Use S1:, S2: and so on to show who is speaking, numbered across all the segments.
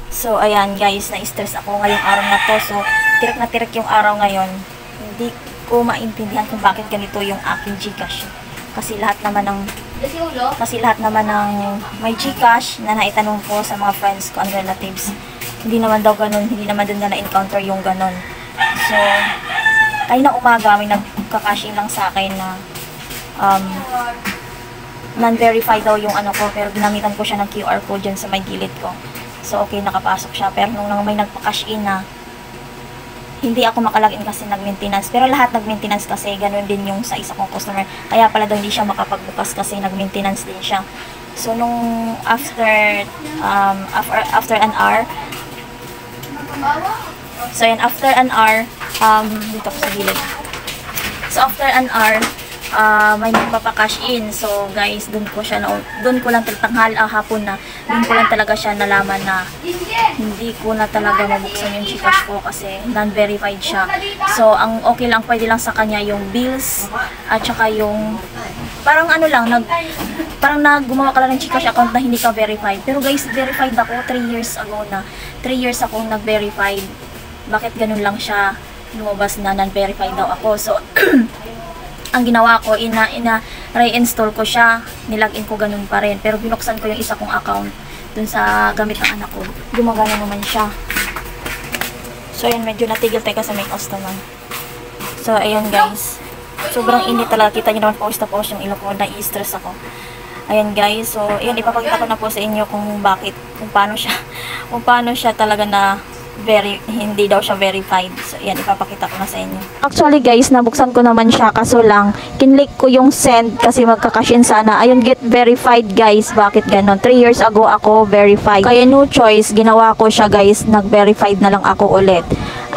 S1: So, ayan guys, na-stress ako ngayong araw na to. So, tirik na tirik yung araw ngayon. Hindi ko maintindihan kung bakit ganito yung aking GCash. Kasi lahat naman ng may GCash na naitanong ko sa mga friends ko and relatives, hindi naman daw ganun, hindi naman din na na-encounter yung ganun. So, ay na umaga, may nagka-cash in lang sa akin na non-verified daw yung ano ko, pero ginamitan ko siya ng QR code dyan sa may gilid ko. So, okay, nakapasok siya. Pero nung may nagpa-cash in na, hindi ako makalagin kasi nag-maintenance. Pero lahat nag-maintenance kasi, ganun din yung sa isa kong customer. Kaya pala daw hindi siya makapagbukas kasi nag-maintenance din siya. So, nung after an hour, so yan, after an hour, dito ko sa gilid. So, after an hour, may magpapa-cash in. So, guys, doon ko lang hapon na, doon ko lang talaga siya nalaman na hindi ko na talaga mabuksan yung GCash ko kasi non-verified siya. So, ang okay lang, pwede lang sa kanya yung bills at saka yung parang ano lang, parang gumawa ka lang ng GCash account na hindi ka verified. Pero guys, verified ako 3 years ago na. 3 years akong nag-verified. Bakit ganun lang siya lumabas na non-verified daw ako? So, ang ginawa ko, re-install ko siya, nilagin ko ganun pa rin. Pero binuksan ko yung isa kong account dun sa gamit ng anak ko. Gumagana naman siya. So, ayan, medyo natigil tayo kasi may customer. So, ayan guys. Sobrang init talaga. Kita nyo naman post na post yung ilo ko. Na-i-stress ako. Ayan guys. So, ayan, ipapakita ko na po sa inyo kung paano siya talaga na hindi daw siya verified. So, yan, ipapakita ko na sa inyo. Actually, guys, nabuksan ko naman siya. Kaso lang, kinlik ko yung send kasi magka-cash in sana. Ayun, get verified, guys. Bakit ganon? 3 years ago ako verified. Kaya no choice, ginawa ko siya, guys. Nag-verified na lang ako ulit.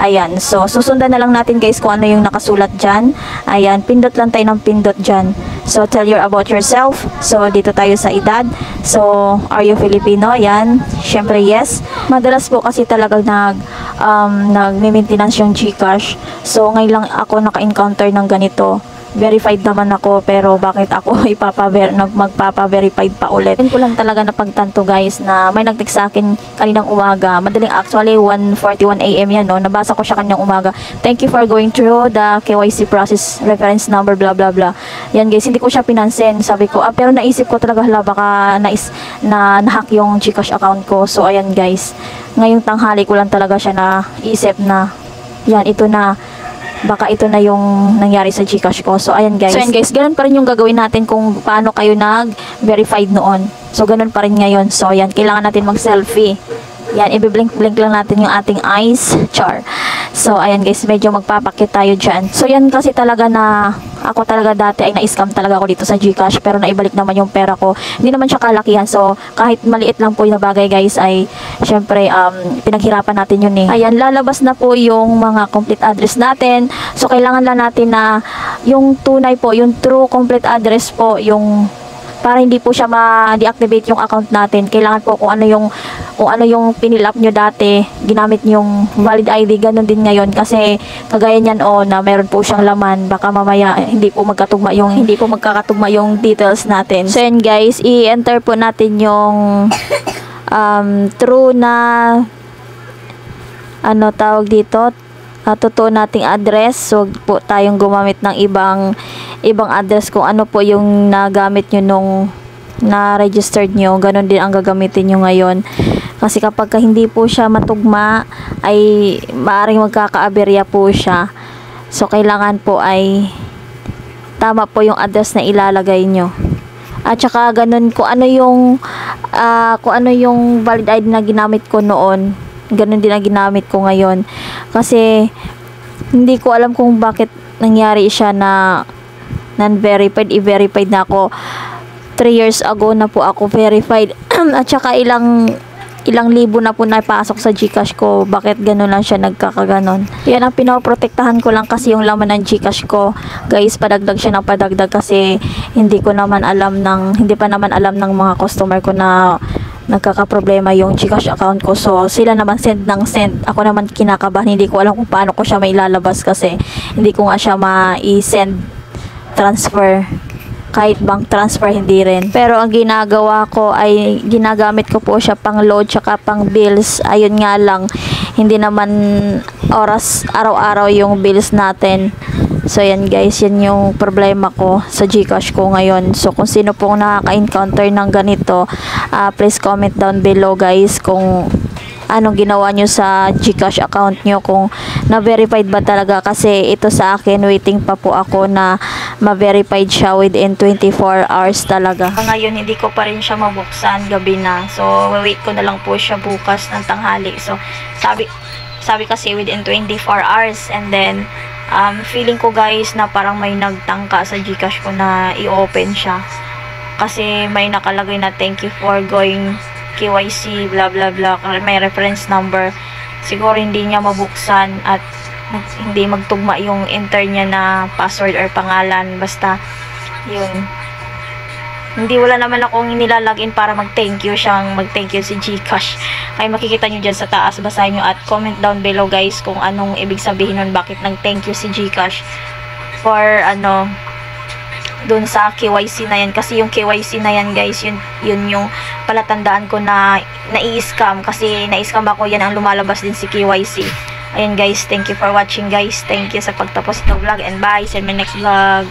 S1: Ayan. So, susundan na lang natin, guys, kung ano yung nakasulat dyan. Ayan. Pindot lang tayo ng pindot dyan. So, tell you about yourself. So, dito tayo sa edad. So, are you Filipino? Ayan. Syempre, yes. Madalas po kasi talaga nag-maintenance yung GCash. So, ngayon lang ako naka-encounter ng ganito. Verified naman ako, pero bakit ako magpapa-verified pa ulit? Yun ko lang talaga napagtanto, guys, na may nag-text sa akin kaninang umaga. Madaling, actually 1:41 AM yan, no? Nabasa ko siya kaninang umaga. Thank you for going through the KYC process, reference number, blah blah blah. Yan guys, hindi ko siya pinansin. Sabi ko, pero naisip ko talaga, baka na-hack yung GCash account ko. So ayan guys, ngayong tanghali ko lang talaga siya naisip na yan, baka ito na yung nangyari sa GCash ko. So, ayan guys. So, ayan guys, ganun pa rin yung gagawin natin kung paano kayo nag-verified noon. So, ganun pa rin ngayon. So, ayan, kailangan natin mag-selfie. Yan, i-blink-blink lang natin yung ating eyes. Char. So, ayan guys, medyo magpapakit tayo dyan. So, yan kasi talaga na, ako talaga dati ay na-scam talaga ako dito sa GCash, pero naibalik naman yung pera ko. Hindi naman siya kalakihan. So, kahit maliit lang po yung bagay guys, ay, syempre, pinaghirapan natin yun eh. Ayan, lalabas na po yung mga complete address natin. So, kailangan lang natin na, yung tunay po, yung true complete address po, yung para hindi po siya ma-deactivate yung account natin. Kailangan po kung ano yung pinil up nyo dati, ginamit yung valid ID, ganun din ngayon. Kasi kagaya niyan na meron po siyang laman, baka mamaya hindi po magkakatugma yung details natin. So yan guys, i-enter po natin yung true na tawag dito, totoo nating address. So po tayong gumamit ng ibang address kung ano po yung nagamit nyo nung na-registered nyo. Ganon din ang gagamitin nyo ngayon. Kasi kapag hindi po siya matugma, ay maaaring magkakaaberya po siya. So, kailangan po ay tama po yung address na ilalagay nyo. At saka ganon, kung ano yung valid ID na ginamit ko noon, ganon din ang ginamit ko ngayon. Kasi, hindi ko alam kung bakit nangyari siya na non-verified, i-verified na ako. 3 years ago na po ako verified. At saka ilang libo na po napasok sa GCash ko. Bakit gano'n lang siya nagkakaganon? Yan ang pinoprotektahan ko lang kasi yung laman ng GCash ko. Guys, padagdag siya ng padagdag kasi hindi pa naman alam ng mga customer ko na nagkakaproblema yung GCash account ko. So, sila naman send ng send. Ako naman kinakabahan. Hindi ko alam kung paano ko siya mailalabas kasi hindi ko nga siya ma-send transfer. kahit bank transfer hindi rin. Pero ang ginagawa ko ay ginagamit ko po siya pang load tsaka pang bills. Ayun nga lang, hindi naman oras araw-araw yung bills natin. So yan guys, yan yung problema ko sa GCash ko ngayon. So kung sino pong nakaka-encounter ng ganito, please comment down below guys kung anong ginawa nyo sa GCash account nyo, kung na-verified ba talaga, kasi ito sa akin waiting pa po ako na ma-verified siya within 24 hours talaga. Ngayon hindi ko pa rin siya mabuksan, gabi na, so wait ko na lang po siya bukas ng tanghali. So sabi kasi within 24 hours, and then feeling ko guys na parang may nagtangka sa GCash ko na i-open siya, kasi may nakalagay na thank you for going KYC blah blah blah, may reference number. Siguro hindi niya mabuksan at hindi magtugma yung enter niya na password or pangalan, basta yun. Hindi, wala naman akong nilalagin para mag-thank you si GCash. Ay makikita nyo dyan sa taas, basahin nyo at comment down below guys kung anong ibig sabihin nun, bakit nag-thank you si GCash for dun sa KYC na yan. Kasi yung KYC na yan guys, yun yung palatandaan ko na nai-scam, kasi na-scam ako, yan ang lumalabas din si KYC. Ayan guys, thank you for watching guys, thank you sa pagtapos ng vlog, and bye, see you in my next vlog.